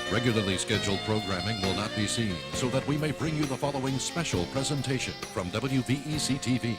Regularly scheduled programming will not be seen, so that we may bring you the following special presentation from WVEC-TV.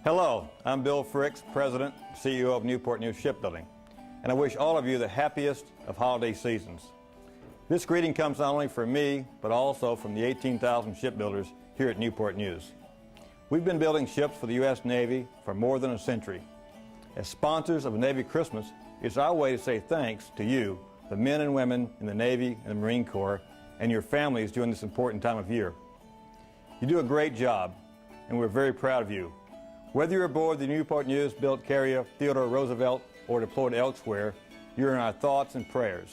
Hello, I'm Bill Fricks, President, CEO of Newport News Shipbuilding, and I wish all of you the happiest of holiday seasons. This greeting comes not only from me, but also from the 18,000 shipbuilders here at Newport News. We've been building ships for the U.S. Navy for more than a century. As sponsors of Navy Christmas, it's our way to say thanks to you, the men and women in the Navy and the Marine Corps, and your families during this important time of year. You do a great job, and we're very proud of you. Whether you're aboard the Newport News-built carrier Theodore Roosevelt or deployed elsewhere, you're in our thoughts and prayers.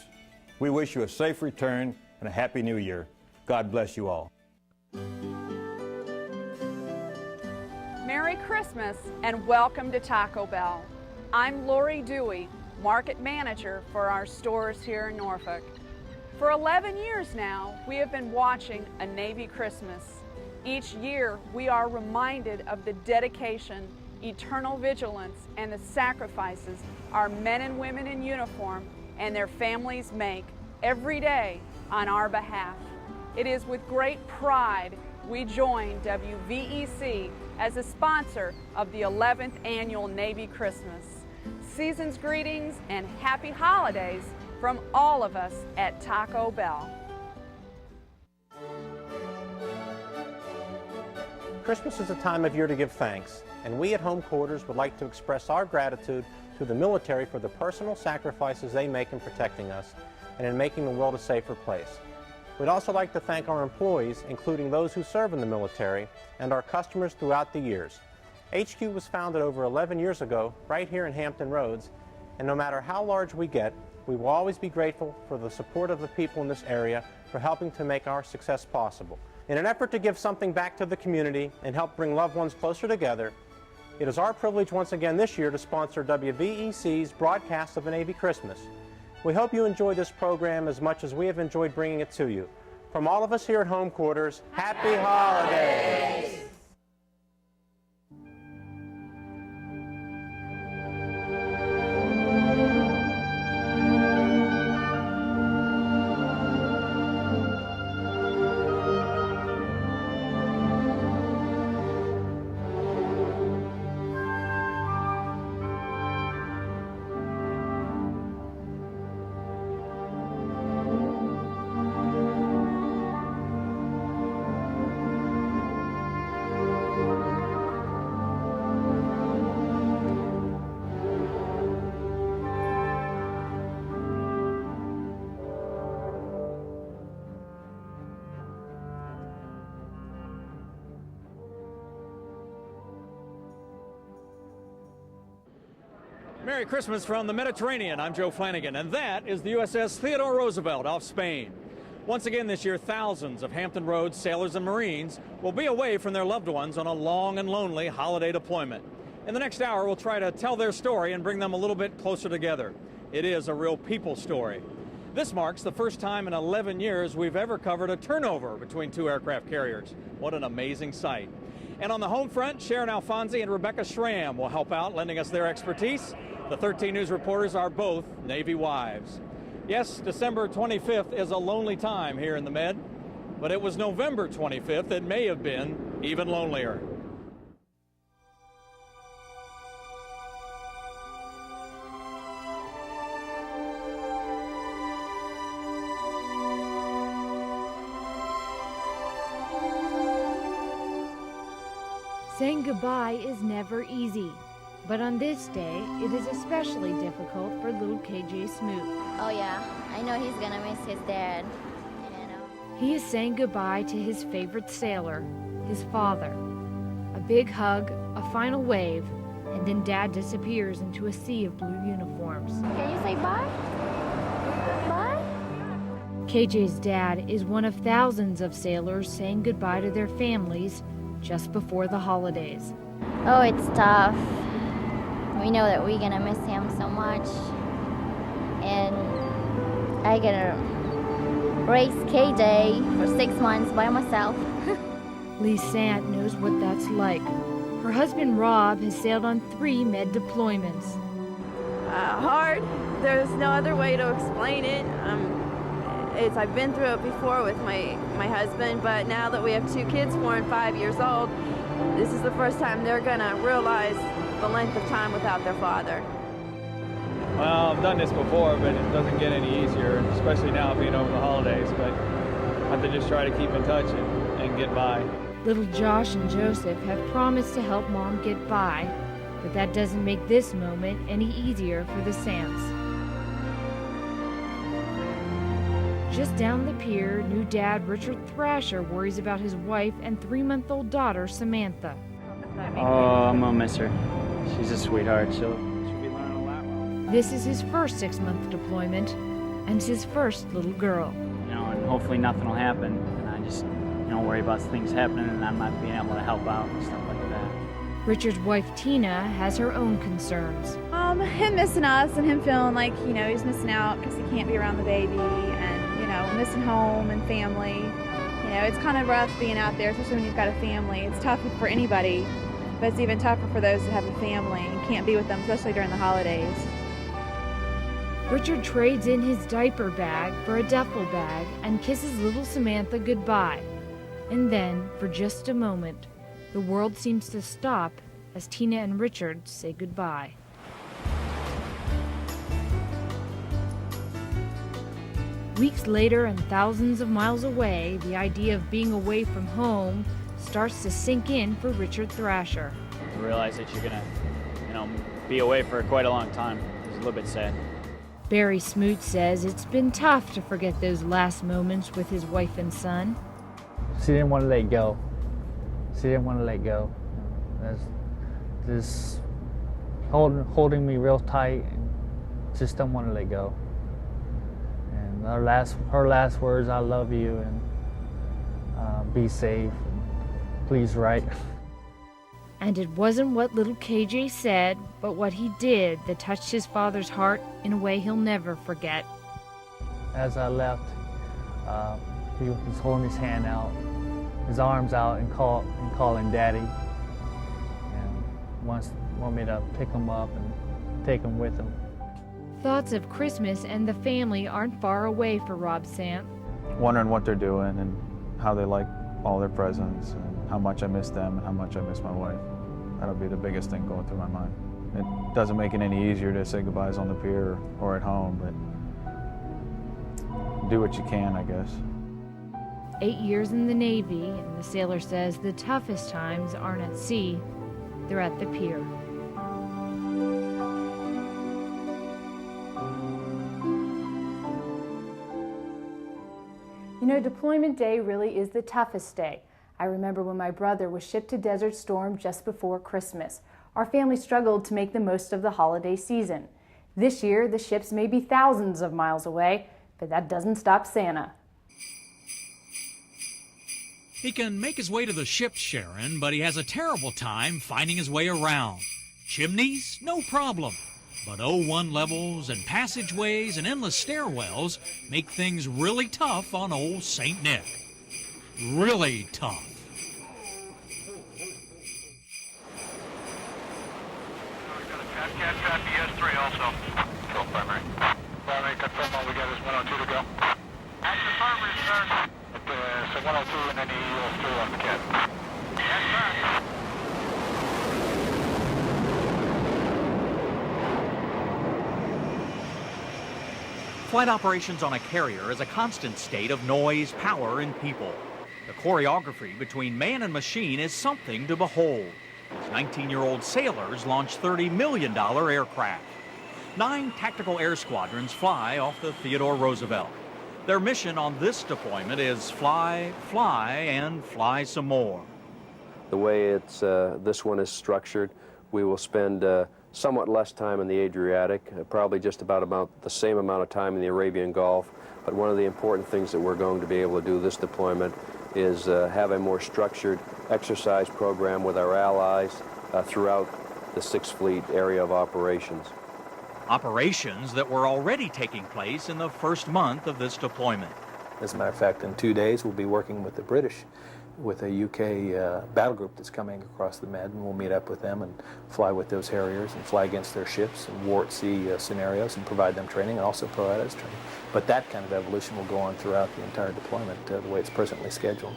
We wish you a safe return and a happy new year. God bless you all. Merry Christmas and welcome to Taco Bell. I'm Lori Dewey, Market Manager for our stores here in Norfolk. For 11 years now, we have been watching a Navy Christmas. Each year, we are reminded of the dedication, eternal vigilance, and the sacrifices our men and women in uniform and their families make every day on our behalf. It is with great pride we join WVEC as a sponsor of the 11th Annual Navy Christmas. Season's greetings and happy holidays from all of us at Taco Bell. Christmas is a time of year to give thanks, and we at Home Quarters would like to express our gratitude to the military for the personal sacrifices they make in protecting us and in making the world a safer place. We'd also like to thank our employees, including those who serve in the military, and our customers throughout the years. HQ was founded over 11 years ago, right here in Hampton Roads, and no matter how large we get, we will always be grateful for the support of the people in this area for helping to make our success possible. In an effort to give something back to the community and help bring loved ones closer together, it is our privilege once again this year to sponsor WVEC's broadcast of a Navy Christmas. We hope you enjoy this program as much as we have enjoyed bringing it to you. From all of us here at Home Quarters, Happy Holidays! Merry Christmas from the Mediterranean. I'm Joe Flanagan, and that is the USS Theodore Roosevelt off Spain. Once again this year, thousands of Hampton Roads sailors and Marines will be away from their loved ones on a long and lonely holiday deployment. In the next hour, we'll try to tell their story and bring them a little bit closer together. It is a real people story. This marks the first time in 11 years we've ever covered a turnover between two aircraft carriers. What an amazing sight. And on the home front, Sharon Alfonsi and Rebecca Schramm will help out, lending us their expertise. The 13 News reporters are both Navy wives. Yes, December 25th is a lonely time here in the Med, but it was November 25th that may have been even lonelier. Saying goodbye is never easy, but on this day, it is especially difficult for little KJ Smoot. Oh yeah, I know he's gonna miss his dad. He is saying goodbye to his favorite sailor, his father. A big hug, a final wave, and then Dad disappears into a sea of blue uniforms. Can you say bye? Bye? KJ's dad is one of thousands of sailors saying goodbye to their families just before the holidays. Oh, it's tough. We know that we're gonna miss him so much. And I gotta raise KJ for 6 months by myself. Lee Sant knows what that's like. Her husband Rob has sailed on 3 med deployments. Hard. There's no other way to explain it. I've been through it before with my husband, but now that we have 2 kids, 4 and 5 years old, this is the first time they're gonna realize the length of time without their father. Well, I've done this before, but it doesn't get any easier, especially now being over the holidays. But I have to just try to keep in touch and get by. Little Josh and Joseph have promised to help Mom get by, but that doesn't make this moment any easier for the Sants. Just down the pier, new dad Richard Thrasher worries about his wife and 3-month-old daughter Oh, Samantha. I'm gonna miss her. She's a sweetheart. She'll be learning a lot well. This is his first 6-month deployment and his first little girl. You know, and hopefully nothing will happen. And I just, worry about things happening and I'm not being able to help out and stuff like that. Richard's wife Tina has her own concerns. Him missing us and him feeling like, he's missing out because he can't be around the baby and, missing home and family. It's kind of rough being out there, especially when you've got a family. It's tough for anybody, but it's even tougher for those that have a family and can't be with them, especially during the holidays. Richard trades in his diaper bag for a duffel bag and kisses little Samantha goodbye. And then, for just a moment, the world seems to stop as Tina and Richard say goodbye. Weeks later and thousands of miles away, the idea of being away from home starts to sink in for Richard Thrasher. You realize that you're gonna, be away for quite a long time. It's a little bit sad. Barry Smoot says it's been tough to forget those last moments with his wife and son. She didn't want to let go. She didn't want to let go. Just holding me real tight and just don't want to let go. And her last words, I love you and be safe. Please write. And it wasn't what little KJ said, but what he did that touched his father's heart in a way he'll never forget. As I left, he was holding his hand out, his arms out, and calling Daddy. And want me to pick him up and take him with him. Thoughts of Christmas and the family aren't far away for Rob Sant. Wondering what they're doing and how they like all their presents and how much I miss them and how much I miss my wife. That'll be the biggest thing going through my mind. It doesn't make it any easier to say goodbyes on the pier or at home, but do what you can, I guess. 8 years in the Navy, and the sailor says the toughest times aren't at sea, they're at the pier. Deployment day really is the toughest day. I remember when my brother was shipped to Desert Storm just before Christmas. Our family struggled to make the most of the holiday season. This year, the ships may be thousands of miles away, but that doesn't stop Santa. He can make his way to the ship, Sharon, but he has a terrible time finding his way around. Chimneys? No problem. But O1 levels and passageways and endless stairwells make things really tough on old St. Nick. Really tough. Cat BS3 also. Control primary. Primary confirm all we got is 102 to go. That's the primary, sir. So 102 and then EO3 on the cat. Yes, sir. Flight operations on a carrier is a constant state of noise, power, and people. The choreography between man and machine is something to behold. These 19-year-old sailors launched $30 million aircraft. 9 tactical air squadrons fly off the Theodore Roosevelt. Their mission on this deployment is fly, fly, and fly some more. The way this one is structured, We will spend somewhat less time in the Adriatic, probably just about the same amount of time in the Arabian Gulf. But one of the important things that we're going to be able to do this deployment is have a more structured exercise program with our allies throughout the 6th Fleet area of operations. Operations that were already taking place in the first month of this deployment. As a matter of fact, in 2 days we'll be working with the British, with a UK battle group that's coming across the Med, and we'll meet up with them and fly with those Harriers and fly against their ships in war at sea scenarios and provide them training and also provide us training. But that kind of evolution will go on throughout the entire deployment the way it's presently scheduled.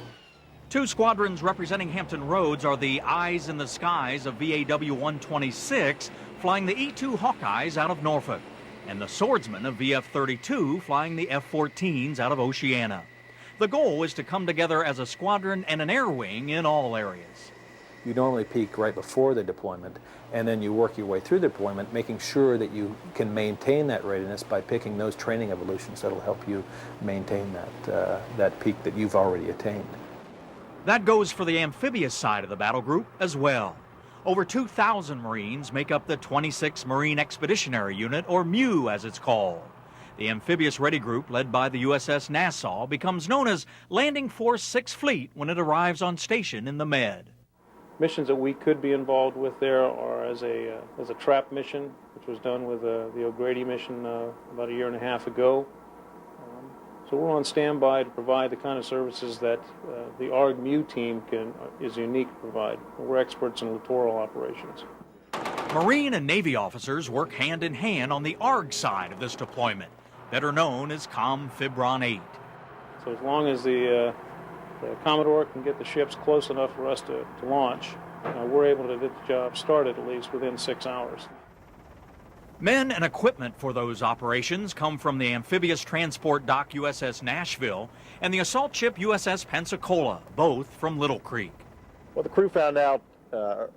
2 squadrons representing Hampton Roads are the Eyes in the Skies of VAW-126, flying the E-2 Hawkeyes out of Norfolk, and the Swordsmen of VF-32 flying the F-14s out of Oceana. The goal is to come together as a squadron and an air wing in all areas. You normally peak right before the deployment, and then you work your way through the deployment, making sure that you can maintain that readiness by picking those training evolutions that will help you maintain that peak that you've already attained. That goes for the amphibious side of the battle group as well. Over 2,000 Marines make up the 26th Marine Expeditionary Unit, or MEU as it's called. The amphibious ready group, led by the USS Nassau, becomes known as Landing Force 6th Fleet when it arrives on station in the Med. Missions that we could be involved with there are as a trap mission, which was done with the O'Grady mission about 1.5 years ago. So we're on standby to provide the kind of services that the ARG MEU team is unique to provide. We're experts in littoral operations. Marine and Navy officers work hand in hand on the ARG side of this deployment, better known as COMFIBRON 8. So as long as the Commodore can get the ships close enough for us to launch, we're able to get the job started at least within 6 hours. Men and equipment for those operations come from the amphibious transport dock USS Nashville and the assault ship USS Pensacola, both from Little Creek. Well, the crew found out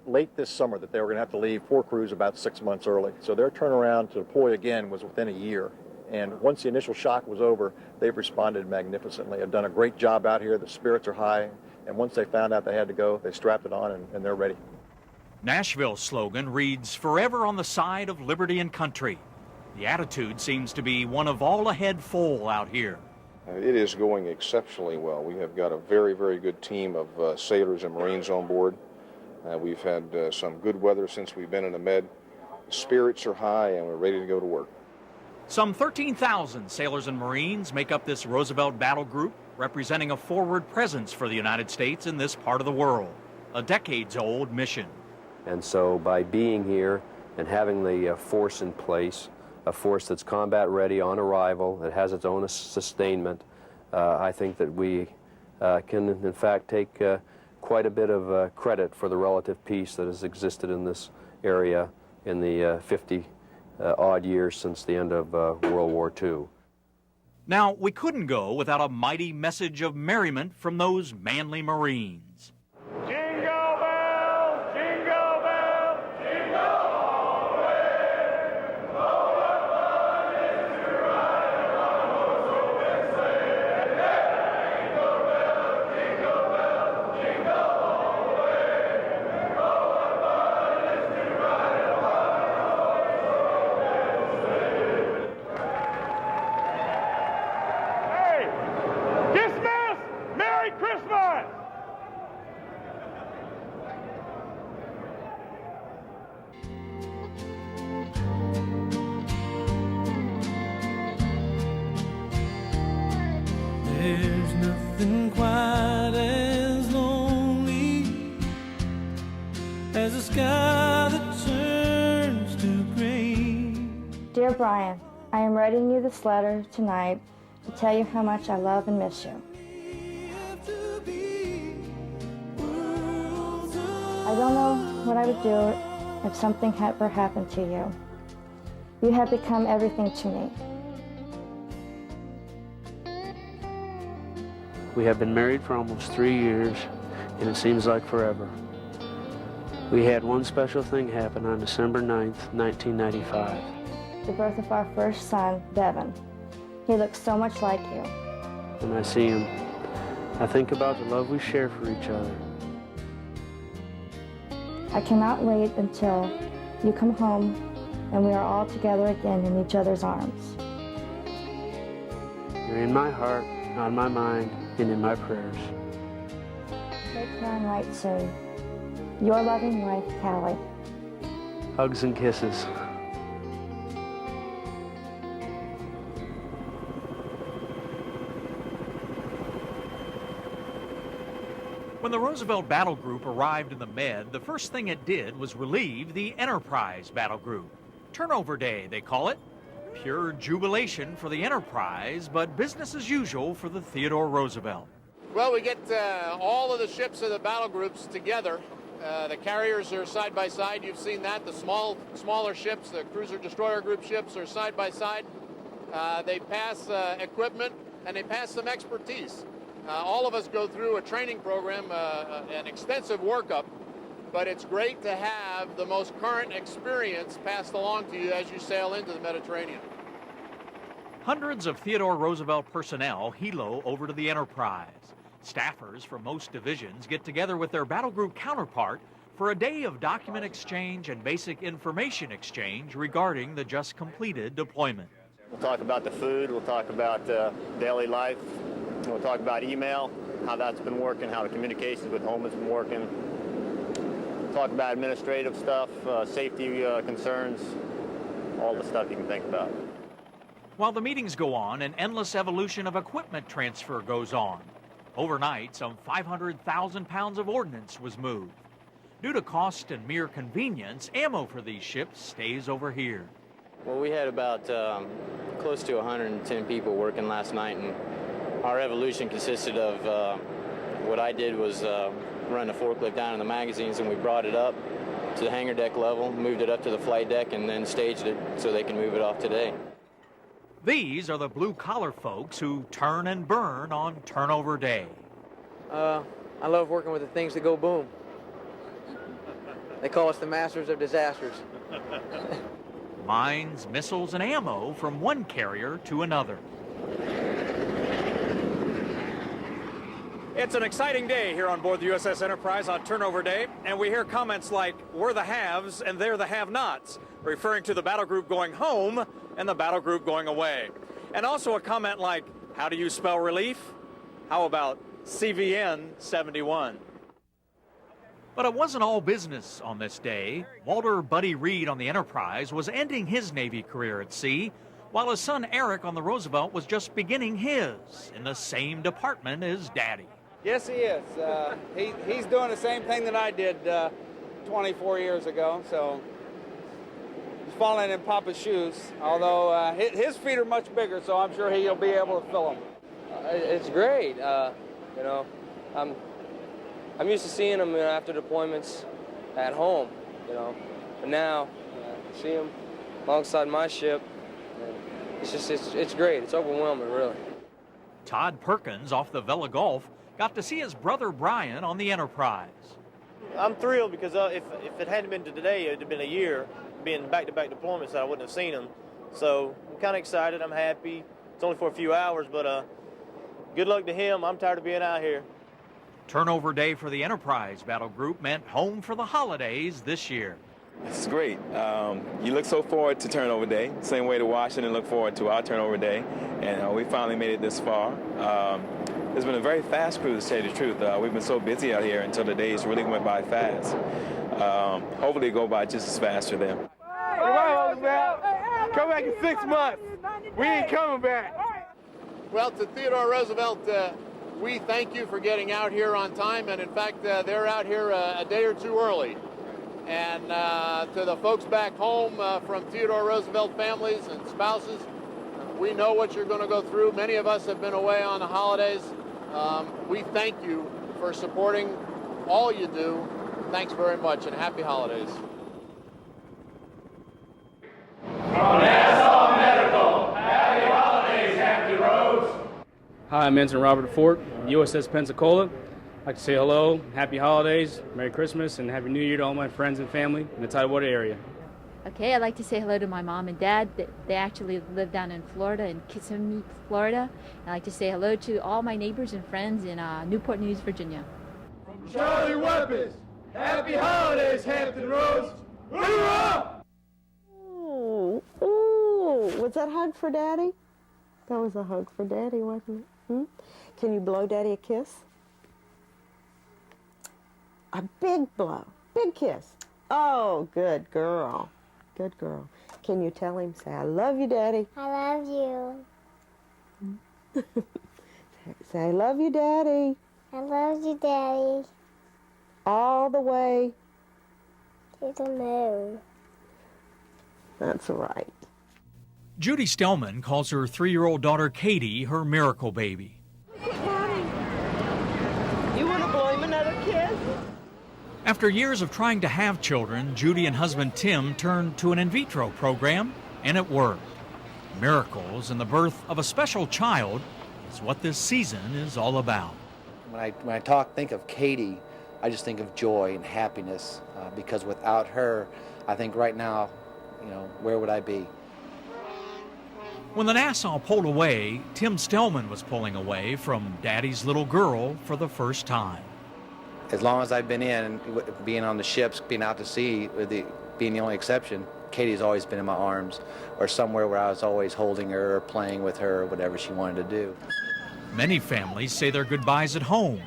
late this summer that they were going to have to leave 4 crews about 6 months early. So their turnaround to deploy again was within a year. And once the initial shock was over, they've responded magnificently. They've done a great job out here. The spirits are high. And once they found out they had to go, they strapped it on and they're ready. Nashville's slogan reads, "Forever on the side of liberty and country." The attitude seems to be one of all ahead full out here. It is going exceptionally well. We have got a very, very good team of sailors and Marines on board. We've had some good weather since we've been in the Med. The spirits are high and we're ready to go to work. Some 13,000 sailors and Marines make up this Roosevelt battle group, representing a forward presence for the United States in this part of the world, a decades-old mission. And so by being here and having the force in place, a force that's combat ready on arrival, that has its own sustainment, I think that we can in fact take quite a bit of credit for the relative peace that has existed in this area in the 50-odd years since the end of World War II. Now, we couldn't go without a mighty message of merriment from those manly Marines. There's nothing quite as lonely as a sky that turns to gray. Dear Brian, I am writing you this letter tonight to tell you how much I love and miss you. I don't know what I would do if something had ever happened to you. You have become everything to me. We have been married for almost 3 years, and it seems like forever. We had one special thing happen on December 9th, 1995. The birth of our first son, Devin. He looks so much like you. When I see him, I think about the love we share for each other. I cannot wait until you come home and we are all together again in each other's arms. You're in my heart, on my mind, and in my prayers. Take care and write soon. Your loving wife, Callie. Hugs and kisses. When the Roosevelt Battle Group arrived in the Med, the first thing it did was relieve the Enterprise Battle Group. Turnover Day, they call it. Pure jubilation for the Enterprise, but business as usual for the Theodore Roosevelt. Well, we get all of the ships of the battle groups together. The carriers are side by side. You've seen that. The smaller ships, the cruiser-destroyer group ships, are side by side. They pass equipment and they pass some expertise. All of us go through a training program, an extensive workup, but it's great to have the most current experience passed along to you as you sail into the Mediterranean. Hundreds of Theodore Roosevelt personnel helo over to the Enterprise. Staffers from most divisions get together with their battle group counterpart for a day of document exchange and basic information exchange regarding the just completed deployment. We'll talk about the food, we'll talk about daily life, we'll talk about email, how that's been working, how the communications with home has been working. Talk about administrative stuff, safety concerns, all the stuff you can think about. While the meetings go on, an endless evolution of equipment transfer goes on. Overnight, some 500,000 pounds of ordnance was moved. Due to cost and mere convenience, ammo for these ships stays over here. Well, we had about close to 110 people working last night, and our evolution consisted of what I did was run a forklift down in the magazines, and we brought it up to the hangar deck level, moved it up to the flight deck, and then staged it so they can move it off today. These are the blue-collar folks who turn and burn on turnover day. I love working with the things that go boom. They call us the masters of disasters. Mines, missiles, and ammo from one carrier to another. It's an exciting day here on board the USS Enterprise on turnover day, and we hear comments like, we're the haves and they're the have-nots, referring to the battle group going home and the battle group going away. And also a comment like, how do you spell relief? How about CVN 71? But it wasn't all business on this day. Walter Buddy Reed on the Enterprise was ending his Navy career at sea, while his son Eric on the Roosevelt was just beginning his, in the same department as Daddy. Yes, he is. He's doing the same thing that I did 24 years ago, so he's falling in Papa's shoes, although his feet are much bigger, so I'm sure he'll be able to fill them. It's great. You know, I'm used to seeing them after deployments at home, you know, but now see them alongside my ship, it's great. It's overwhelming, really. Todd Perkins off the Vela Gulf got to see his brother Brian on the Enterprise. I'm thrilled because if it hadn't been to today, it would have been a year being back-to-back deployments that I wouldn't have seen him. So I'm kind of excited. I'm happy. It's only for a few hours, but good luck to him. I'm tired of being out here. Turnover day for the Enterprise Battle Group meant home for the holidays this year. It's great. You look so forward to turnover day, same way the Washington look forward to our turnover day, and we finally made it this far. It's been a very fast cruise, to tell you the truth. We've been so busy out here until the days really went by fast. Hopefully it go by just as fast for them. Come back in 6 months. We ain't coming back. Well, to Theodore Roosevelt, we thank you for getting out here on time, and in fact, they're out here a day or two early. And to the folks back home from Theodore Roosevelt families and spouses, we know what you're going to go through. Many of us have been away on the holidays. We thank you for supporting all you do. Thanks very much, and happy holidays. From Nassau Medical, happy holidays, Hampton Roads. Hi, I'm Ensign Robert Fort, USS Pensacola. I'd like to say hello, happy holidays, Merry Christmas, and Happy New Year to all my friends and family in the Tidewater area. Okay, I'd like to say hello to my mom and dad. They actually live down in Florida, in Kissimmee, Florida. I'd like to say hello to all my neighbors and friends in Newport News, Virginia. Charlie Weapons, Happy holidays, Hampton Roads! Hoorah! Ooh, ooh, was that a hug for Daddy? That was a hug for Daddy, wasn't it? Hmm? Can you blow Daddy a kiss? A big blow, big kiss. Oh, good girl, good girl. Can you tell him, say, I love you, Daddy? I love you. Say, I love you, Daddy. I love you, Daddy. All the way to the moon. That's right. Judy Stellman calls her 3-year-old daughter Katie her miracle baby. Daddy, you want to blow him another kiss? After years of trying to have children, Judy and husband Tim turned to an in vitro program, and it worked. Miracles and the birth of a special child is what this season is all about. When I think of Katie, I just think of joy and happiness, because without her, I think right now, where would I be? When the Nassau pulled away, Tim Stellman was pulling away from Daddy's little girl for the first time. As long as I've been being on the ships, being out to sea, being the only exception, Katie's always been in my arms, or somewhere where I was always holding her or playing with her or whatever she wanted to do. Many families say their goodbyes at home.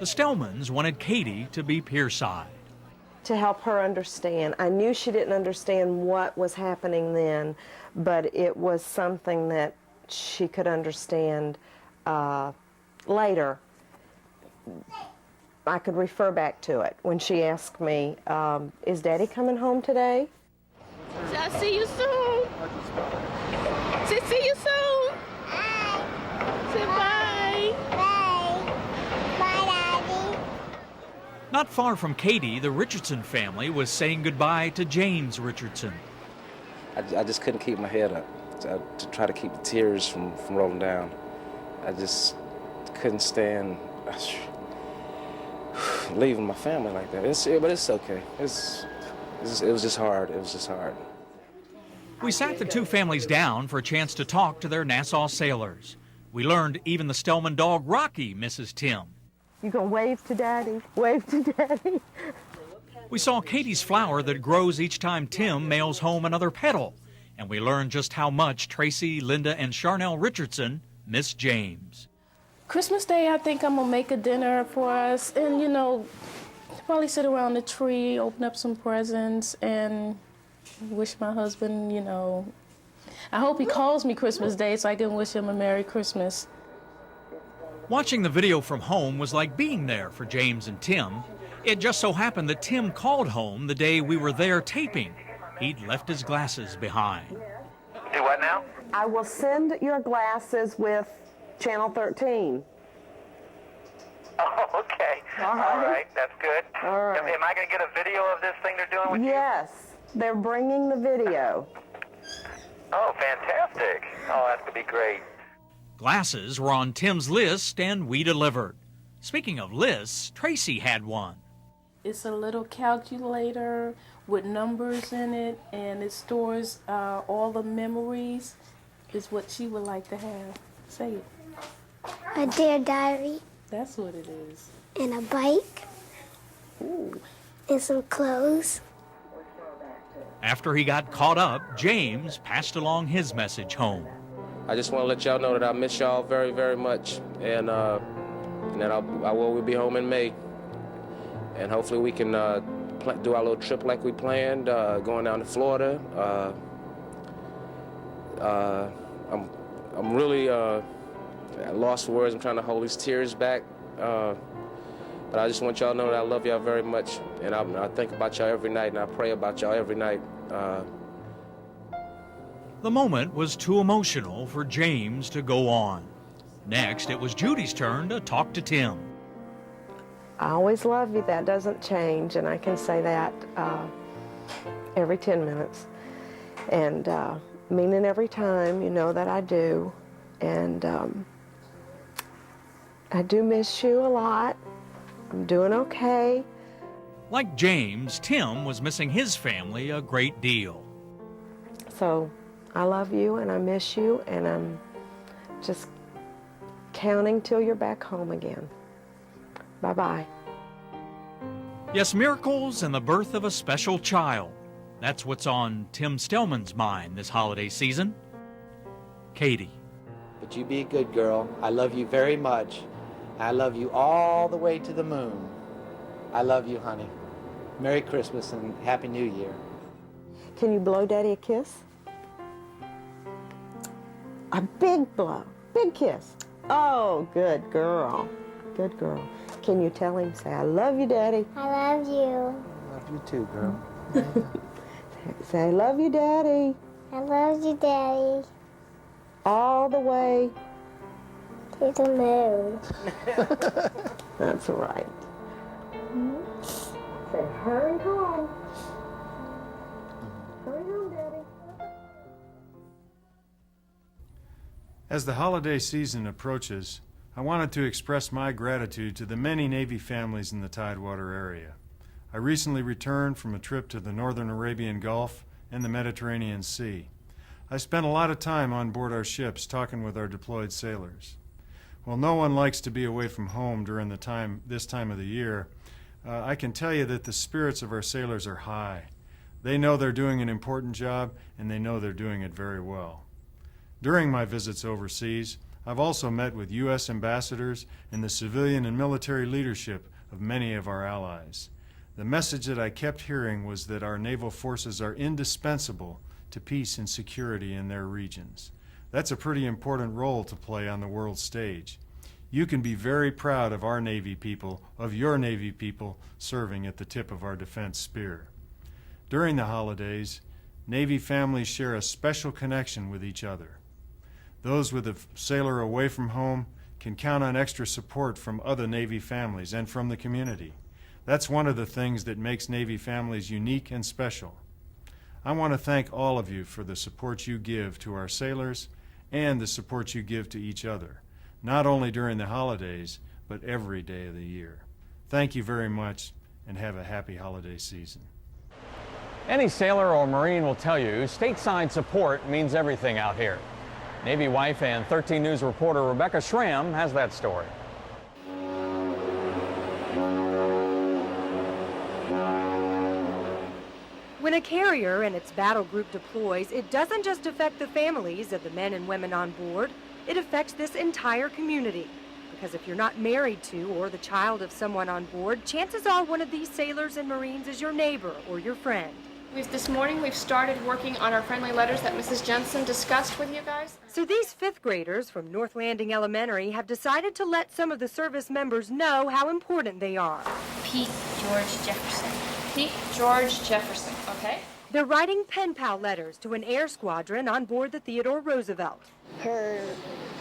The Stellmans wanted Katie to be pierside. To help her understand. I knew she didn't understand what was happening then, but it was something that she could understand later. I could refer back to it when she asked me, is Daddy coming home today? I'll see you soon. See you soon. Say bye. Bye, Daddy. Not far from Katie, the Richardson family was saying goodbye to James Richardson. I just couldn't keep my head up to try to keep the tears from rolling down. I just couldn't stand leaving my family like that. But it's okay. It was just hard. It was just hard. We sat the two families down for a chance to talk to their Nassau sailors. We learned even the Stellman dog Rocky misses Tim. You gonna wave to Daddy? Wave to Daddy. We saw Katie's flower that grows each time Tim mails home another petal. And we learned just how much Tracy, Linda, and Charnel Richardson miss James. Christmas Day, I think I'm gonna make a dinner for us and, probably sit around the tree, open up some presents, and wish my husband, I hope he calls me Christmas Day so I can wish him a Merry Christmas. Watching the video from home was like being there for James and Tim. It just so happened that Tim called home the day we were there taping. He'd left his glasses behind. Do what now? I will send your glasses with Channel 13. Oh, okay. All right, that's good. All right. Am I going to get a video of this thing they're doing with you? Yes, they're bringing the video. Oh, fantastic. Oh, that's going to be great. Glasses were on Tim's list, and we delivered. Speaking of lists, Tracy had one. It's a little calculator with numbers in it, and it stores all the memories. Is what she would like to have. Say it. A dear diary. That's what it is. And a bike. Ooh. And some clothes. After he got caught up, James passed along his message home. I just want to let y'all know that I miss y'all very, very much, and that I will be home in May, and hopefully we can do our little trip like we planned, going down to Florida. I'm really at lost for words. I'm trying to hold these tears back, but I just want y'all to know that I love y'all very much, and I think about y'all every night, and I pray about y'all every night. The moment was too emotional for James to go on. Next, it was Judy's turn to talk to Tim. I always love you. That doesn't change, and I can say that every 10 minutes. And mean it every time, that I do. And I do miss you a lot. I'm doing okay. Like James, Tim was missing his family a great deal. So I love you and I miss you, and I'm just counting till you're back home again. Bye-bye. Yes, miracles and the birth of a special child. That's what's on Tim Stellman's mind this holiday season. Katie. But you be a good girl. I love you very much. I love you all the way to the moon. I love you, honey. Merry Christmas and Happy New Year. Can you blow Daddy a kiss? A big blow, big kiss. Oh, good girl, good girl. Can you tell him, say, I love you, Daddy? I love you. I love you too, girl. Say, I love you, Daddy. I love you, Daddy. All the way to the moon. That's right. Say, hurry home. Hurry home, Daddy. As the holiday season approaches, I wanted to express my gratitude to the many Navy families in the Tidewater area. I recently returned from a trip to the northern Arabian Gulf and the Mediterranean Sea. I spent a lot of time on board our ships talking with our deployed sailors. While no one likes to be away from home during this time of the year, I can tell you that the spirits of our sailors are high. They know they're doing an important job, and they know they're doing it very well. During my visits overseas, I've also met with U.S. ambassadors and the civilian and military leadership of many of our allies. The message that I kept hearing was that our naval forces are indispensable to peace and security in their regions. That's a pretty important role to play on the world stage. You can be very proud of our Navy people, of your Navy people, serving at the tip of our defense spear. During the holidays, Navy families share a special connection with each other. Those with a sailor away from home can count on extra support from other Navy families and from the community. That's one of the things that makes Navy families unique and special. I want to thank all of you for the support you give to our sailors and the support you give to each other, not only during the holidays, but every day of the year. Thank you very much, and have a happy holiday season. Any sailor or Marine will tell you stateside support means everything out here. Navy wife and 13 News reporter Rebecca Schramm has that story. When a carrier and its battle group deploys, it doesn't just affect the families of the men and women on board, it affects this entire community. Because if you're not married to or the child of someone on board, chances are one of these sailors and Marines is your neighbor or your friend. This morning we've started working on our friendly letters that Mrs. Jensen discussed with you guys. So these fifth graders from North Landing Elementary have decided to let some of the service members know how important they are. Pete George Jefferson. Pete George Jefferson, okay? They're writing pen pal letters to an air squadron on board the Theodore Roosevelt. Her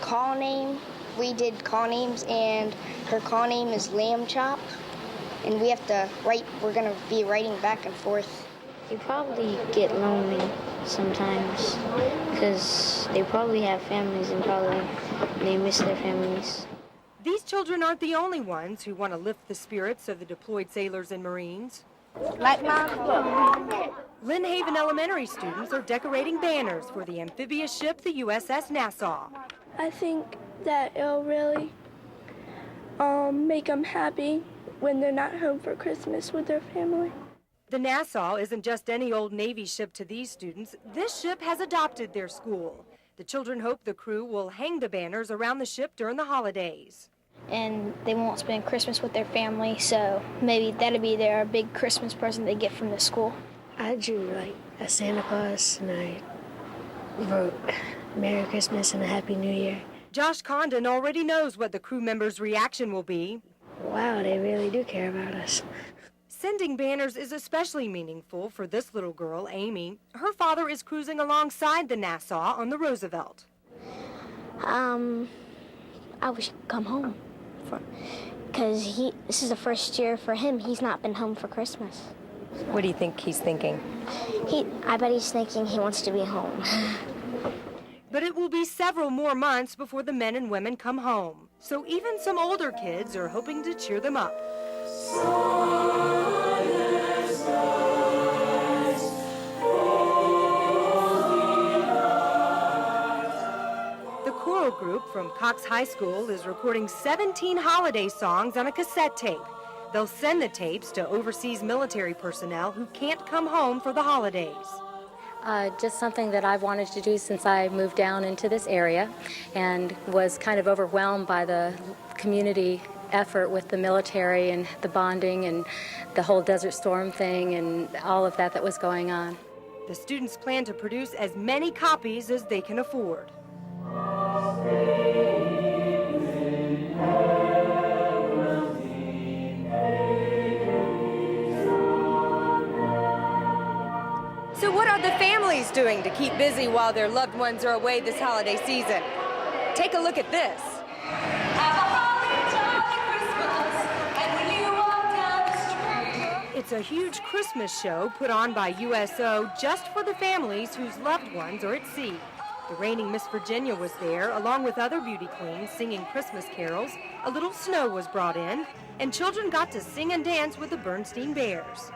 call name, we did call names, and her call name is Lamb Chop. And we have to write, we're going to be writing back and forth. They probably get lonely sometimes because they probably have families and probably they miss their families. These children aren't the only ones who want to lift the spirits of the deployed sailors and Marines. Like Mom. Lynn Haven Elementary students are decorating banners for the amphibious ship, the USS Nassau. I think that it'll really make them happy when they're not home for Christmas with their family. The Nassau isn't just any old Navy ship to these students. This ship has adopted their school. The children hope the crew will hang the banners around the ship during the holidays. And they won't spend Christmas with their family, so maybe that'll be their big Christmas present they get from the school. I drew like a Santa Claus and I wrote Merry Christmas and a Happy New Year. Josh Condon already knows what the crew members' reaction will be. Wow, they really do care about us. Sending banners is especially meaningful for this little girl, Amy. Her father is cruising alongside the Nassau on the Roosevelt. I wish he'd come home. Because this is the first year for him. He's not been home for Christmas. What do you think he's thinking? I bet he's thinking he wants to be home. But it will be several more months before the men and women come home. So even some older kids are hoping to cheer them up. The choral group from Cox High School is recording 17 holiday songs on a cassette tape. They'll send the tapes to overseas military personnel who can't come home for the holidays. Just something that I've wanted to do since I moved down into this area and was kind of overwhelmed by the community effort with the military and the bonding and the whole Desert Storm thing and all of that was going on. The students plan to produce as many copies as they can afford. So what are the families doing to keep busy while their loved ones are away this holiday season? Take a look at this. It's a huge Christmas show put on by USO just for the families whose loved ones are at sea. The reigning Miss Virginia was there, along with other beauty queens singing Christmas carols. A little snow was brought in, and children got to sing and dance with the Bernstein Bears.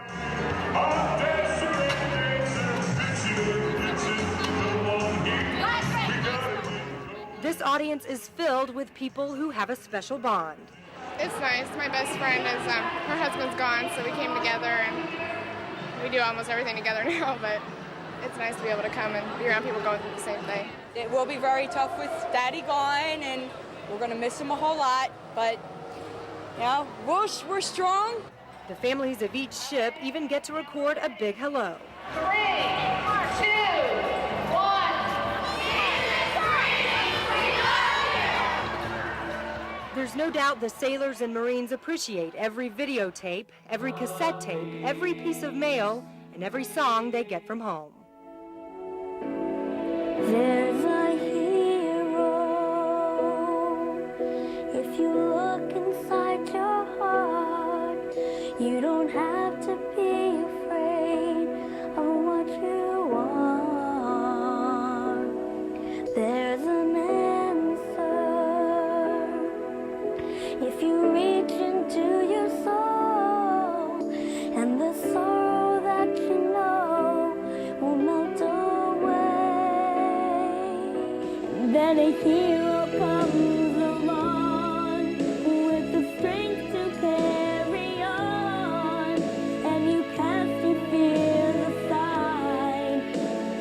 This audience is filled with people who have a special bond. It's nice. My best friend is, her husband's gone, so we came together and we do almost everything together now, but it's nice to be able to come and be around people going through the same thing. It will be very tough with Daddy gone, and we're going to miss him a whole lot, but, you know, we're strong. The families of each ship even get to record a big hello. 3, 2, 1. There's no doubt the sailors and Marines appreciate every videotape, every cassette tape, every piece of mail, and every song they get from home. There's a hero. If you look inside your heart, you don't have to be afraid of what you want. There's an answer. If you reach into your soul, and the sorrow that you know will melt away, then a hero comes along with the strength to carry on, and you cast your fears aside,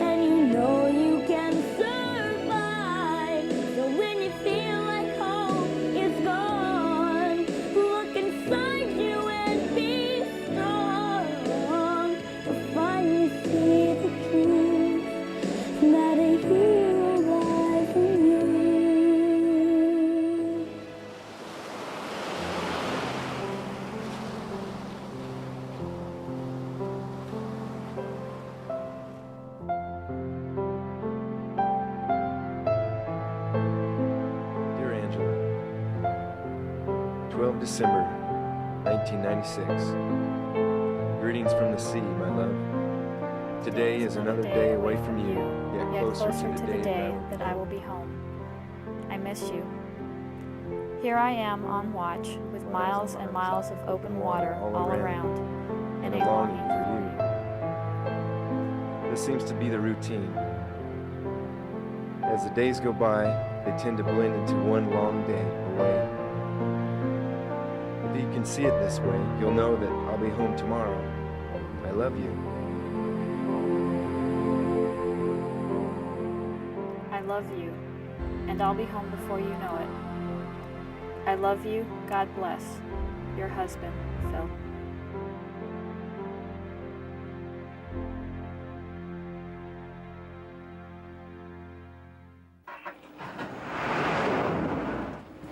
and you know you can survive. So when you feel like hope is gone, look inside you and be strong. You'll finally see the truth that a hero lies in you. Dear Angela, 12 December, 1996. Greetings from the sea, my love. Today is another day away from you, yet closer to the day that I will be home. I miss you. Here I am on watch with miles and miles of open water all around, and a longing for you. This seems to be the routine. As the days go by, they tend to blend into one long day away. If you can see it this way, you'll know that I'll be home tomorrow. I love you. I love you, and I'll be home before you know it. I love you. God bless. Your husband, Phil.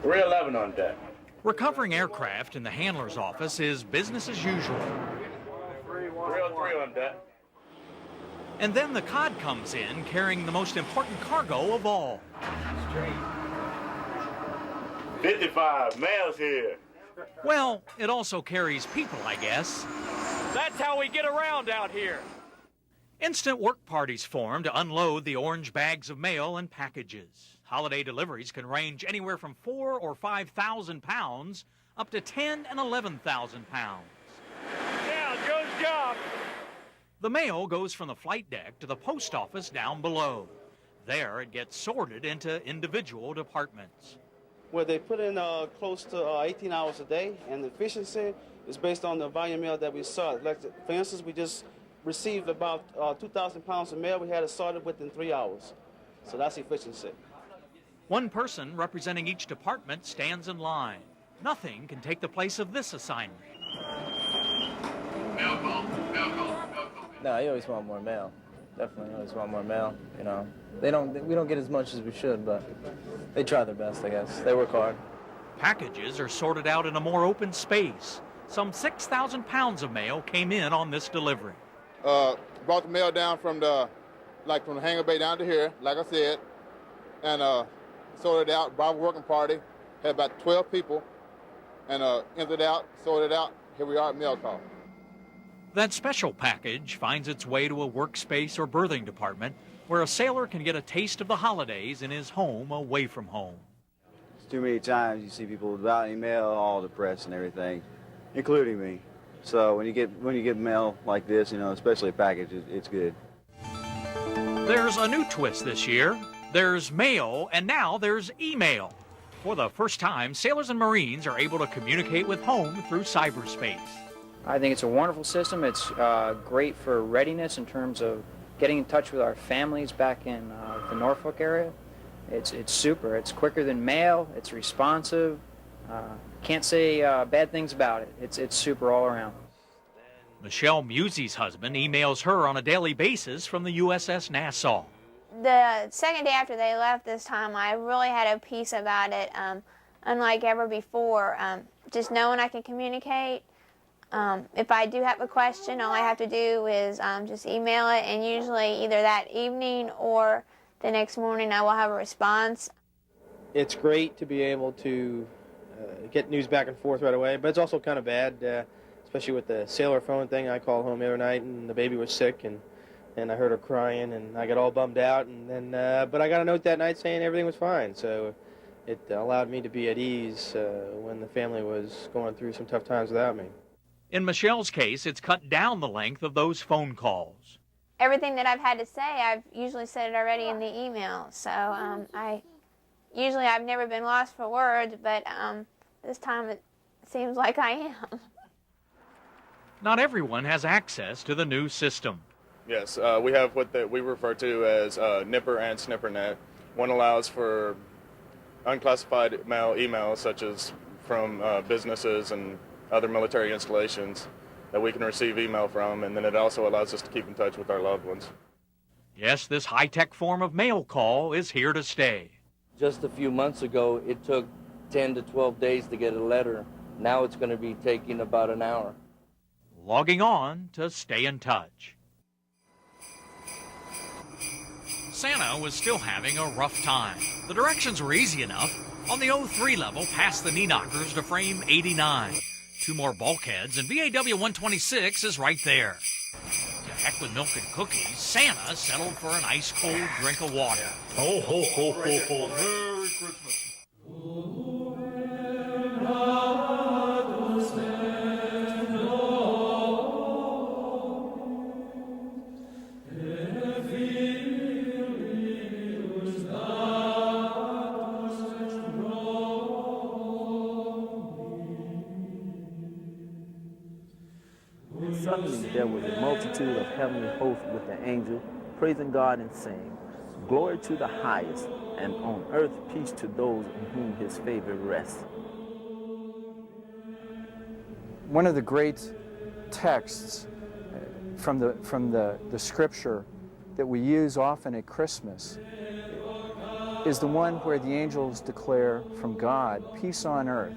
Real 11 on deck. Recovering aircraft in the handler's office is business as usual. Real 3 on deck. And then the cod comes in carrying the most important cargo of all. 55, mail's here. Well, it also carries people, I guess. That's how we get around out here. Instant work parties form to unload the orange bags of mail and packages. Holiday deliveries can range anywhere from 4,000 or 5,000 pounds up to 10,000 and 11,000 pounds. Now, Joe's job. The mail goes from the flight deck to the post office down below. There it gets sorted into individual departments. Where they put in close to 18 hours a day, and the efficiency It's based on the volume mail that we saw. Like, for instance, we just received about 2,000 pounds of mail. We had it sorted within 3 hours. So that's efficiency. One person representing each department stands in line. Nothing can take the place of this assignment. No, you always want more mail. Definitely always want more mail. You know, we don't get as much as we should, but they try their best, I guess. They work hard. Packages are sorted out in a more open space. Some 6,000 pounds of mail came in on this delivery. Brought the mail down from the hangar bay down to here, like I said, and sorted it out. Bravo Working Party had about 12 people, and emptied out, sorted it out. Here we are at mail call. That special package finds its way to a workspace or berthing department where a sailor can get a taste of the holidays in his home away from home. Too many times you see people without any mail, all depressed and everything, including me. So when you get mail like this, you know, especially a package, it's good. There's a new twist this year. There's mail, and now there's email. For the first time, sailors and Marines are able to communicate with home through cyberspace. I think it's a wonderful system. It's great for readiness in terms of getting in touch with our families back in the Norfolk area. It's super. It's quicker than mail. It's responsive. Can't say bad things about it. It's super all around. Michelle Musey's husband emails her on a daily basis from the USS Nassau. The second day after they left this time, I really had a peace about it, unlike ever before. Just knowing I can communicate. If I do have a question, all I have to do is just email it, and usually either that evening or the next morning I will have a response. It's great to be able to get news back and forth right away, but it's also kind of bad, especially with the sailor phone thing. I called home the other night, and the baby was sick, and I heard her crying, and I got all bummed out, and then but I got a note that night saying everything was fine, so it allowed me to be at ease when the family was going through some tough times without me. In Michelle's case, it's cut down the length of those phone calls. Everything that I've had to say, I've usually said it already in the email, so I've never been lost for words, but this time it seems like I am. Not everyone has access to the new system. Yes, we have what we refer to as Nipper and SnipperNet. One allows for unclassified mail, emails such as from businesses and other military installations that we can receive email from, and then it also allows us to keep in touch with our loved ones. Yes, this high-tech form of mail call is here to stay. Just a few months ago, it took 10 to 12 days to get a letter. Now it's going to be taking about an hour. Logging on to stay in touch. Santa was still having a rough time. The directions were easy enough. On the 03 level, past the knee knockers to frame 89. 2 more bulkheads, and VAW 126 is right there. To heck with milk and cookies, Santa settled for an ice-cold drink of water. Ho, ho, ho, ho, ho. Merry Christmas. Suddenly there was a multitude of heavenly hosts with the angel, praising God and saying, Glory to the highest, and on earth peace to those in whom his favor rests. One of the great texts from the scripture that we use often at Christmas is the one where the angels declare from God, peace on earth,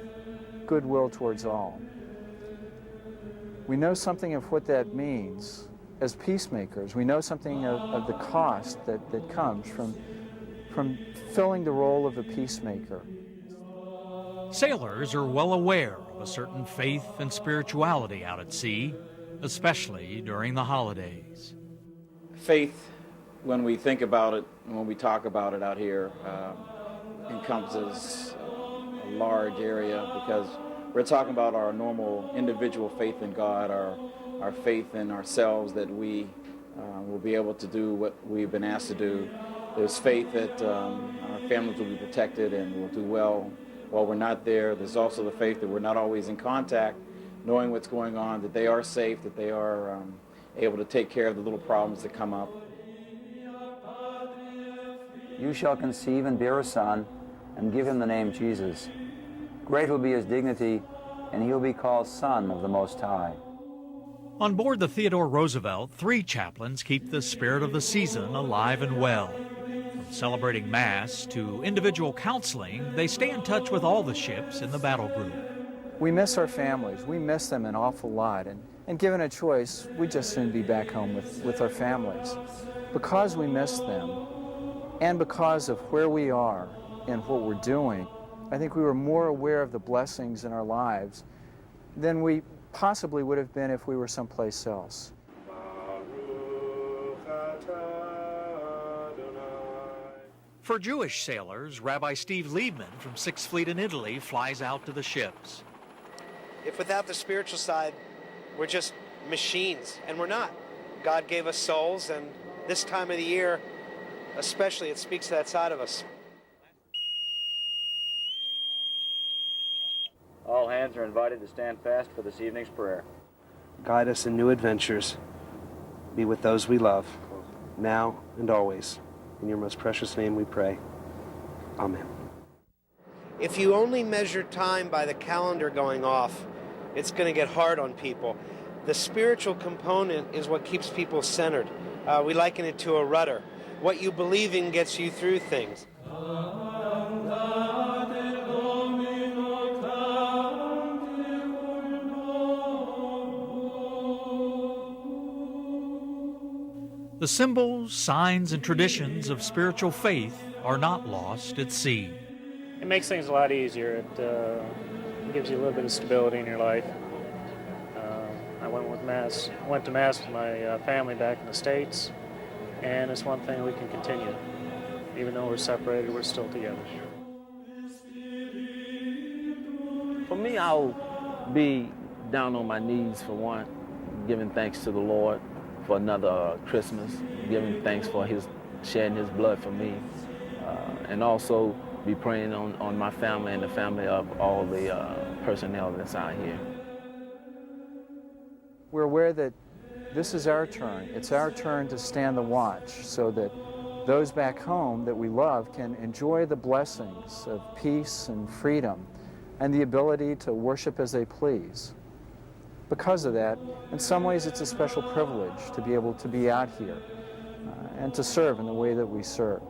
goodwill towards all. We know something of what that means as peacemakers. We know something of the cost that comes from filling the role of a peacemaker. Sailors are well aware of a certain faith and spirituality out at sea, especially during the holidays. Faith, when we think about it, when we talk about it out here, encompasses a large area because we're talking about our normal individual faith in God, our faith in ourselves that we will be able to do what we've been asked to do. There's faith that our families will be protected and will do well while we're not there. There's also the faith that we're not always in contact knowing what's going on, that they are safe, that they are able to take care of the little problems that come up. You shall conceive and bear a son, and give him the name Jesus. Great will be his dignity, and he will be called Son of the Most High. On board the Theodore Roosevelt, 3 chaplains keep the spirit of the season alive and well. From celebrating Mass to individual counseling, they stay in touch with all the ships in the battle group. We miss our families. We miss them an awful lot. And given a choice, we'd just soon be back home with our families. Because we miss them, and because of where we are and what we're doing, I think we were more aware of the blessings in our lives than we possibly would have been if we were someplace else. For Jewish sailors, Rabbi Steve Liebman from 6th Fleet in Italy flies out to the ships. If without the spiritual side, we're just machines, and we're not. God gave us souls, and this time of the year, especially, it speaks to that side of us. All hands are invited to stand fast for this evening's prayer. Guide us in new adventures. Be with those we love, now and always. In your most precious name we pray. Amen. If you only measure time by the calendar going off, it's going to get hard on people. The spiritual component is what keeps people centered. We liken it to a rudder. What you believe in gets you through things. The symbols, signs, and traditions of spiritual faith are not lost at sea. It makes things a lot easier. It gives you a little bit of stability in your life. I went to Mass with my family back in the States, and it's one thing we can continue. Even though we're separated, we're still together. For me, I'll be down on my knees for one, giving thanks to the Lord for another Christmas, giving thanks for his shedding his blood for me, and also be praying on my family and the family of all the personnel that's out here. We're aware that this is our turn. It's our turn to stand the watch so that those back home that we love can enjoy the blessings of peace and freedom and the ability to worship as they please. Because of that, in some ways it's a special privilege to be able to be out here and to serve in the way that we serve.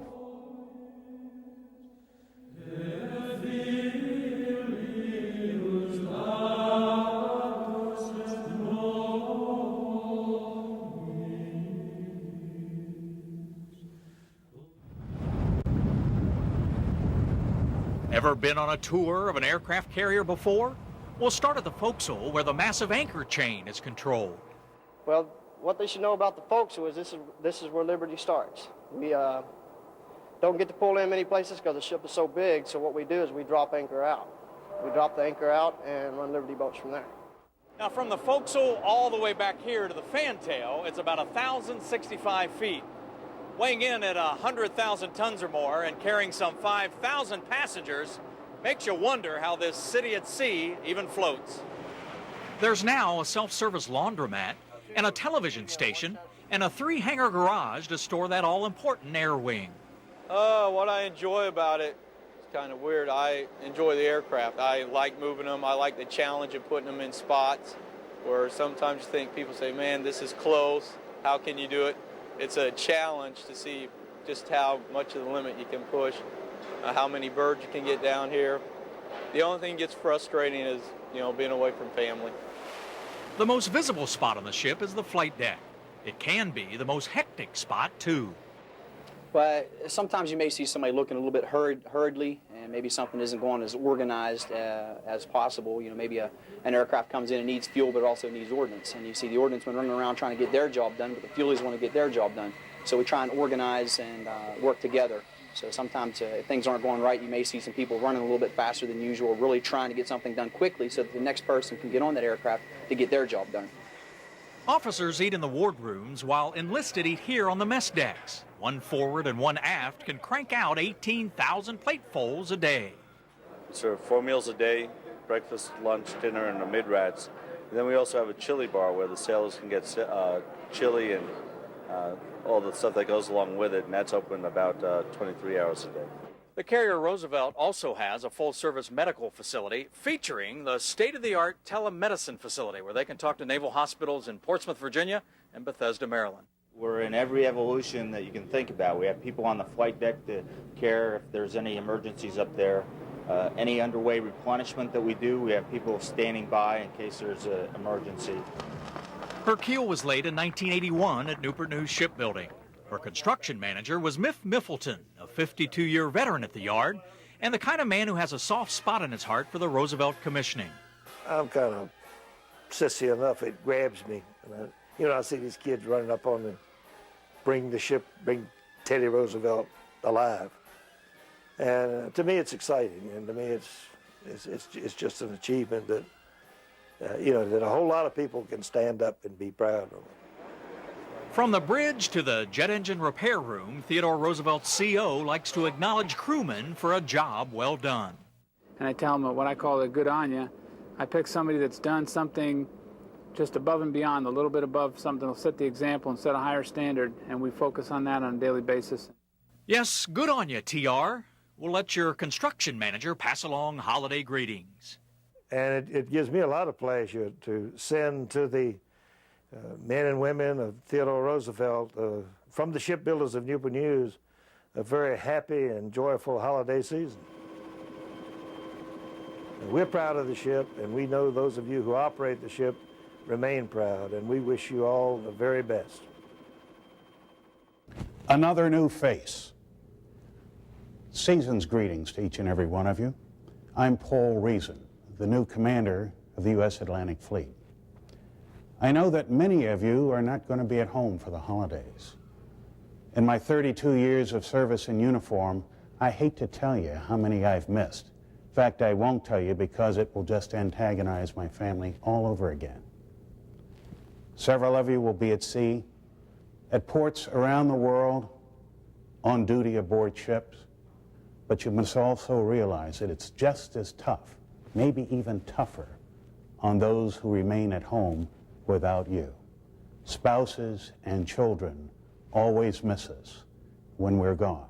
Ever been on a tour of an aircraft carrier before? We'll start at the forecastle where the massive anchor chain is controlled. Well, what they should know about the forecastle is this is where Liberty starts. We don't get to pull in many places because the ship is so big, so what we do is we drop anchor out. We drop the anchor out and run Liberty boats from there. Now from the forecastle all the way back here to the fantail, it's about 1,065 feet. Weighing in at 100,000 tons or more and carrying some 5,000 passengers makes you wonder how this city at sea even floats. There's now a self-service laundromat and a television station and a 3-hangar garage to store that all-important air wing. What I enjoy about it, it's kind of weird. I enjoy the aircraft. I like moving them. I like the challenge of putting them in spots where sometimes you think people say, man, this is close. How can you do it? It's a challenge to see just how much of the limit you can push, how many birds you can get down here. The only thing that gets frustrating is, being away from family. The most visible spot on the ship is the flight deck. It can be the most hectic spot, too. But sometimes you may see somebody looking a little bit hurriedly, and maybe something isn't going as organized as possible. Maybe an aircraft comes in and needs fuel, but it also needs ordnance. And you see the ordnancemen running around trying to get their job done, but the fuelies want to get their job done. So we try and organize and work together. So sometimes if things aren't going right, you may see some people running a little bit faster than usual, really trying to get something done quickly so that the next person can get on that aircraft to get their job done. Officers eat in the wardrooms while enlisted eat here on the mess decks. One forward and one aft can crank out 18,000 platefuls a day. We serve 4 meals a day, breakfast, lunch, dinner, and the mid-rats. And then we also have a chili bar where the sailors can get chili and all the stuff that goes along with it, and that's open about 23 hours a day. The Carrier Roosevelt also has a full-service medical facility featuring the state-of-the-art telemedicine facility where they can talk to naval hospitals in Portsmouth, Virginia and Bethesda, Maryland. We're in every evolution that you can think about. We have people on the flight deck to care if there's any emergencies up there. Any underway replenishment that we do, we have people standing by in case there's an emergency. Her keel was laid in 1981 at Newport News Shipbuilding. Her construction manager was Miff Miffleton, a 52-year veteran at the yard, and the kind of man who has a soft spot in his heart for the Roosevelt commissioning. I'm kind of sissy enough, it grabs me. And I see these kids running up on the bring Teddy Roosevelt alive. And to me, it's exciting, and to me, it's just an achievement that, that a whole lot of people can stand up and be proud of. From the bridge to the jet engine repair room, Theodore Roosevelt's CO likes to acknowledge crewmen for a job well done. And I tell them what I call a good on ya. I pick somebody that's done something just above and beyond, a little bit above something will set the example and set a higher standard, and we focus on that on a daily basis. Yes, good on you, TR. We'll let your construction manager pass along holiday greetings. And it gives me a lot of pleasure to send to the men and women of Theodore Roosevelt from the shipbuilders of Newport News a very happy and joyful holiday season. And we're proud of the ship, and we know those of you who operate the ship remain proud, and we wish you all the very best. Another new face. Season's greetings to each and every one of you. I'm Paul Reason, the new commander of the U.S. Atlantic Fleet. I know that many of you are not going to be at home for the holidays. In my 32 years of service in uniform, I hate to tell you how many I've missed. In fact, I won't tell you because it will just antagonize my family all over again. Several of you will be at sea, at ports around the world, on duty aboard ships, but you must also realize that it's just as tough, maybe even tougher, on those who remain at home without you. Spouses and children always miss us when we're gone.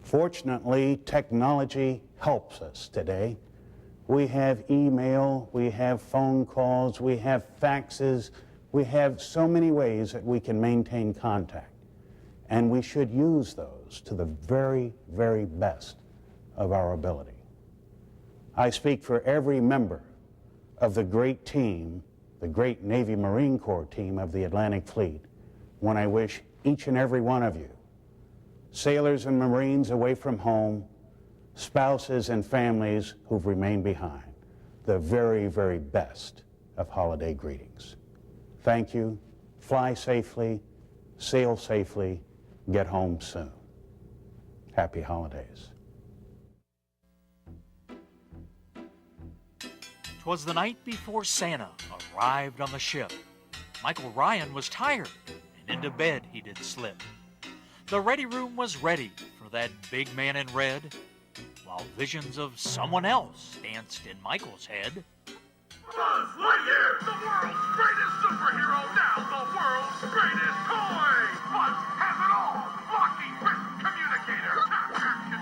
Fortunately, technology helps us today. We have email, we have phone calls, we have faxes, we have so many ways that we can maintain contact. And we should use those to the very, very best of our ability. I speak for every member of the great team, the great Navy Marine Corps team of the Atlantic Fleet, when I wish each and every one of you, sailors and Marines away from home, spouses and families who've remained behind, the very, very best of holiday greetings. Thank you. Fly safely, sail safely, get home soon. Happy holidays. 'Twas the night before Santa arrived on the ship. Michael Ryan was tired, and into bed he did slip. The ready room was ready for that big man in red, while visions of someone else danced in Michael's head. Buzz Lightyear, the world's greatest superhero, now the world's greatest toy! Buzz has it all! Blocking with communicator, tap action,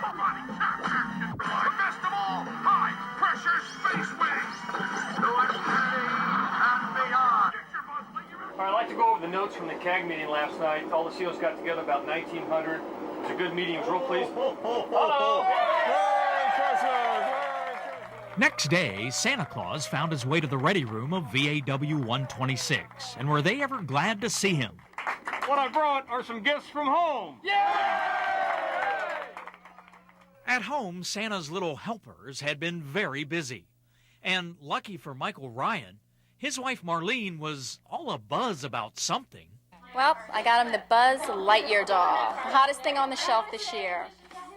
body tap action, but best of all, high-pressure space wings! To infinity and beyond! All right, I'd like to go over the notes from the CAG meeting last night. All the SEALs got together about 1900. It was a good meeting. It was real pleased. Hello! Next day, Santa Claus found his way to the ready room of VAW 126, and were they ever glad to see him? What I brought are some gifts from home. At home, Santa's little helpers had been very busy. And lucky for Michael Ryan, his wife Marlene was all abuzz about something. Well, I got him the Buzz Lightyear doll, the hottest thing on the shelf this year.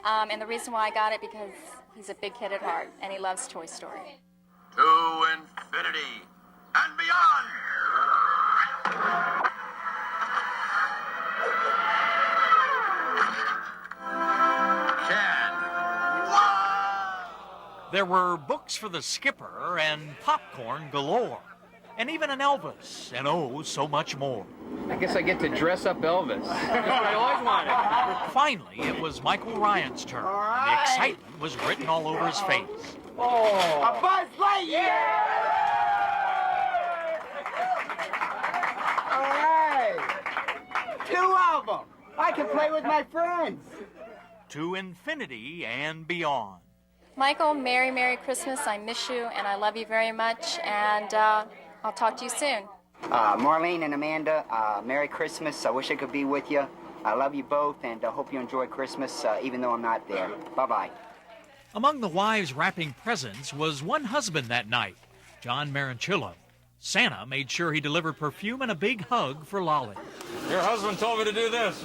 And the reason why I got it, because he's a big kid at heart, and he loves Toy Story. To infinity and beyond! There were books for the skipper and popcorn galore, and even an Elvis, and oh, so much more. I guess I get to dress up Elvis. That's what I always wanted. Finally, it was Michael Ryan's turn. The excitement was written all over his face. Oh, a Buzz Lightyear! All right, 2 of them. I can play with my friends. To infinity and beyond. Michael, Merry, Merry Christmas. I miss you, and I love you very much, and I'll talk to you soon. Marlene and Amanda, Merry Christmas. I wish I could be with you. I love you both, and I hope you enjoy Christmas, even though I'm not there. Bye-bye. Among the wives wrapping presents was one husband that night, John Maranchillo. Santa made sure he delivered perfume and a big hug for Lolly. Your husband told me to do this.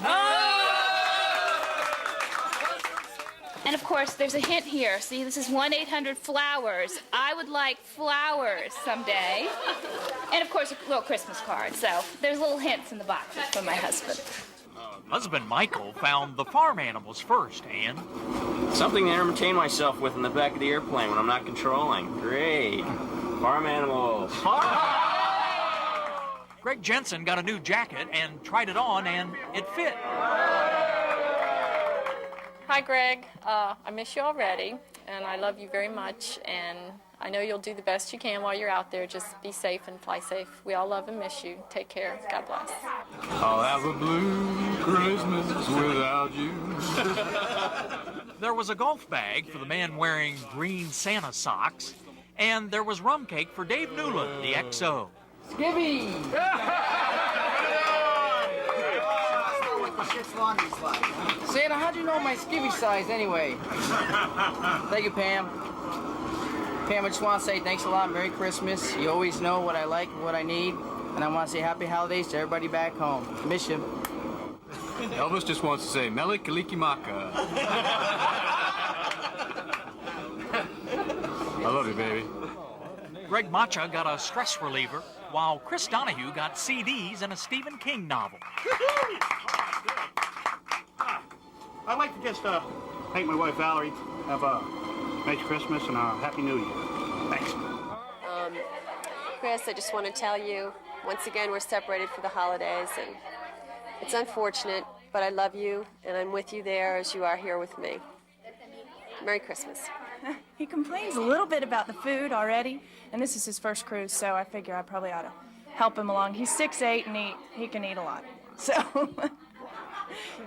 And of course, there's a hint here. See, this is 1-800-FLOWERS. I would like flowers someday. And of course, a little Christmas card. So there's little hints in the boxes from my husband. Husband Michael found the farm animals first, and something to entertain myself with in the back of the airplane when I'm not controlling. Great. Farm animals. Greg Jensen got a new jacket and tried it on, and it fit. Hi, Greg. I miss you already, and I love you very much, and I know you'll do the best you can while you're out there. Just be safe and fly safe. We all love and miss you. Take care. God bless. I'll have a blue Christmas without you. There was a golf bag for the man wearing green Santa socks, and there was rum cake for Dave Newland, the XO. Skivvy! Santa, how'd you know my skivvy size anyway? Thank you, Pam. Pam, I just want to say thanks a lot. Merry Christmas. You always know what I like and what I need. And I want to say happy holidays to everybody back home. Miss you. Elvis just wants to say, Mele Kalikimaka. I love you, baby. Greg Macha got a stress reliever, while Chris Donahue got CDs and a Stephen King novel. I'd like to just thank my wife, Valerie. Have a nice Christmas and a Happy New Year. Thanks. Chris, I just want to tell you, once again, we're separated for the holidays, and it's unfortunate, but I love you, and I'm with you there as you are here with me. Merry Christmas. He complains a little bit about the food already, and this is his first cruise, so I figure I probably ought to help him along. He's 6'8", and he can eat a lot. So,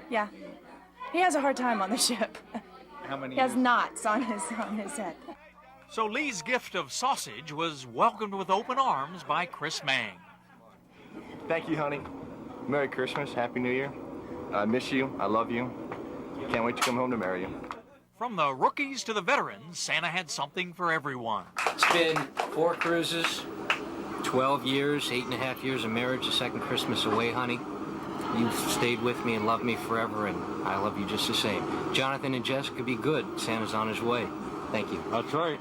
yeah. He has a hard time on the ship. How many He has years? knots on his head. So Lee's gift of sausage was welcomed with open arms by Chris Mang. Thank you, honey. Merry Christmas, Happy New Year. I miss you, I love you. Can't wait to come home to marry you. From the rookies to the veterans, Santa had something for everyone. It's been 4 cruises, 12 years, 8.5 years of marriage, the second Christmas away, honey. You've stayed with me and loved me forever, and I love you just the same. Jonathan and Jessica, be good. Santa's on his way. Thank you. That's right.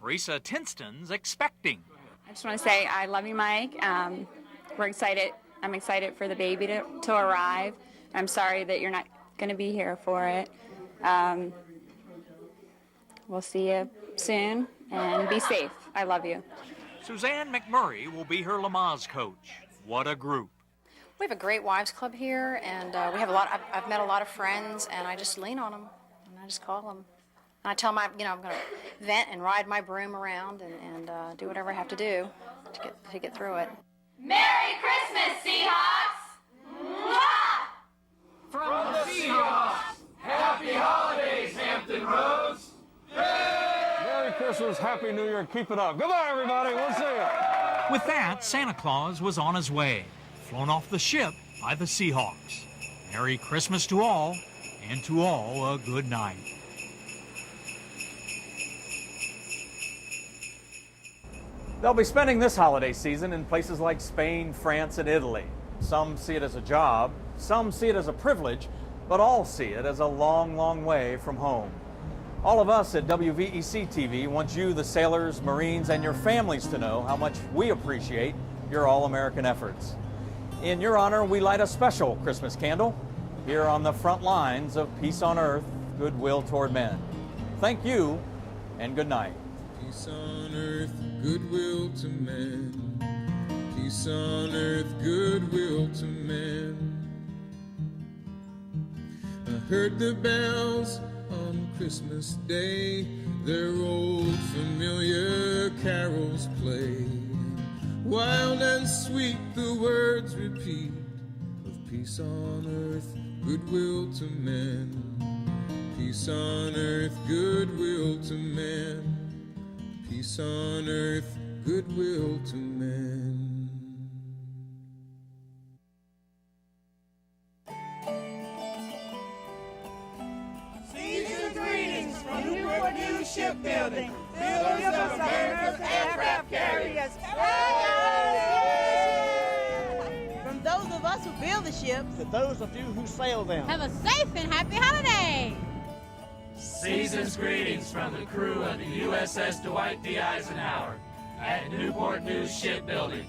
Teresa Tinston's expecting. I just want to say I love you, Mike. We're excited. I'm excited for the baby to arrive. I'm sorry that you're not going to be here for it. We'll see you soon, and be safe. I love you. Suzanne McMurray will be her Lamaze coach. What a group. We have a great wives club here, and we have a lot. I've met a lot of friends, and I just lean on them, and I just call them. And I tell them, I'm going to vent and ride my broom around and do whatever I have to do to get through it. Merry Christmas, Seahawks! Mwah! From the Seahawks, happy holidays, Hampton Roads. Merry Christmas, Happy New Year, keep it up. Goodbye, everybody. We'll see you. With that, Santa Claus was on his way, flown off the ship by the Seahawks. Merry Christmas to all, and to all a good night. They'll be spending this holiday season in places like Spain, France, and Italy. Some see it as a job, some see it as a privilege, but all see it as a long, long way from home. All of us at WVEC TV want you, the sailors, Marines, and your families to know how much we appreciate your all-American efforts. In your honor, we light a special Christmas candle here on the front lines of peace on earth, goodwill toward men. Thank you and good night. Peace on earth, goodwill to men. Peace on earth, goodwill to men. I heard the bells on Christmas Day, their old familiar carols play. Wild and sweet the words repeat of peace on earth, goodwill to men. Peace on earth, goodwill to men. Peace on earth, goodwill to men. Season's greetings from Newport News Shipbuilding, builders of America's aircraft carriers. From those of us who build the ships To those of you who sail them, have a safe and happy holiday. Season's greetings from the crew of the USS Dwight D. Eisenhower at Newport News Shipbuilding.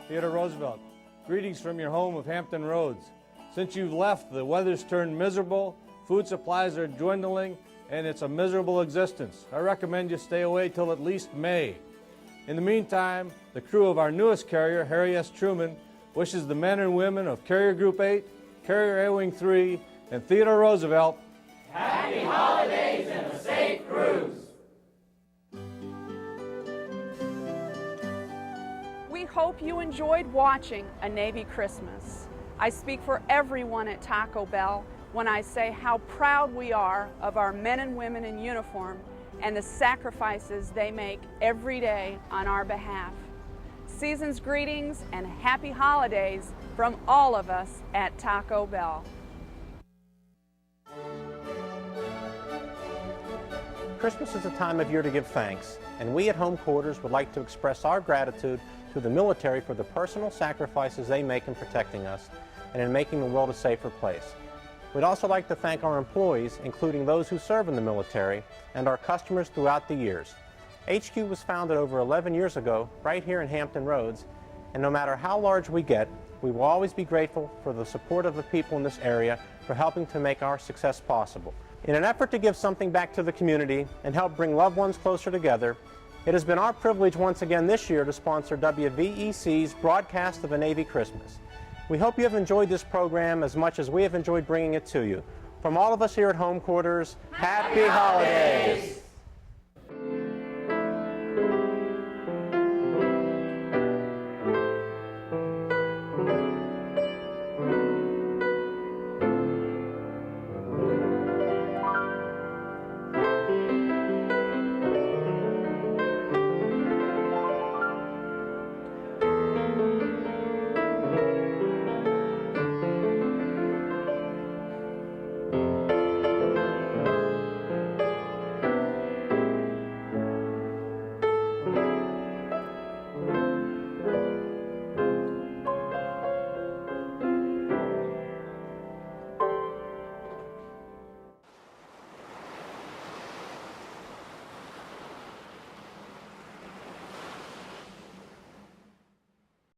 Theodore Roosevelt, greetings from your home of Hampton Roads. Since you've left, the weather's turned miserable, food supplies are dwindling, and it's a miserable existence. I recommend you stay away till at least May. In the meantime, the crew of our newest carrier, Harry S. Truman, wishes the men and women of Carrier Group 8, Carrier A-Wing 3, and Theodore Roosevelt Happy holidays and a safe cruise. We hope you enjoyed watching A Navy Christmas. I speak for everyone at Taco Bell when I say how proud we are of our men and women in uniform and the sacrifices they make every day on our behalf. Season's greetings and happy holidays from all of us at Taco Bell. Christmas is a time of year to give thanks, and we at Home Quarters would like to express our gratitude to the military for the personal sacrifices they make in protecting us and in making the world a safer place. We'd also like to thank our employees, including those who serve in the military, and our customers throughout the years. HQ was founded over 11 years ago, right here in Hampton Roads, and no matter how large we get, we will always be grateful for the support of the people in this area for helping to make our success possible. In an effort to give something back to the community and help bring loved ones closer together, it has been our privilege once again this year to sponsor WVEC's broadcast of A Navy Christmas. We hope you have enjoyed this program as much as we have enjoyed bringing it to you. From all of us here at Home Quarters, Happy Holidays!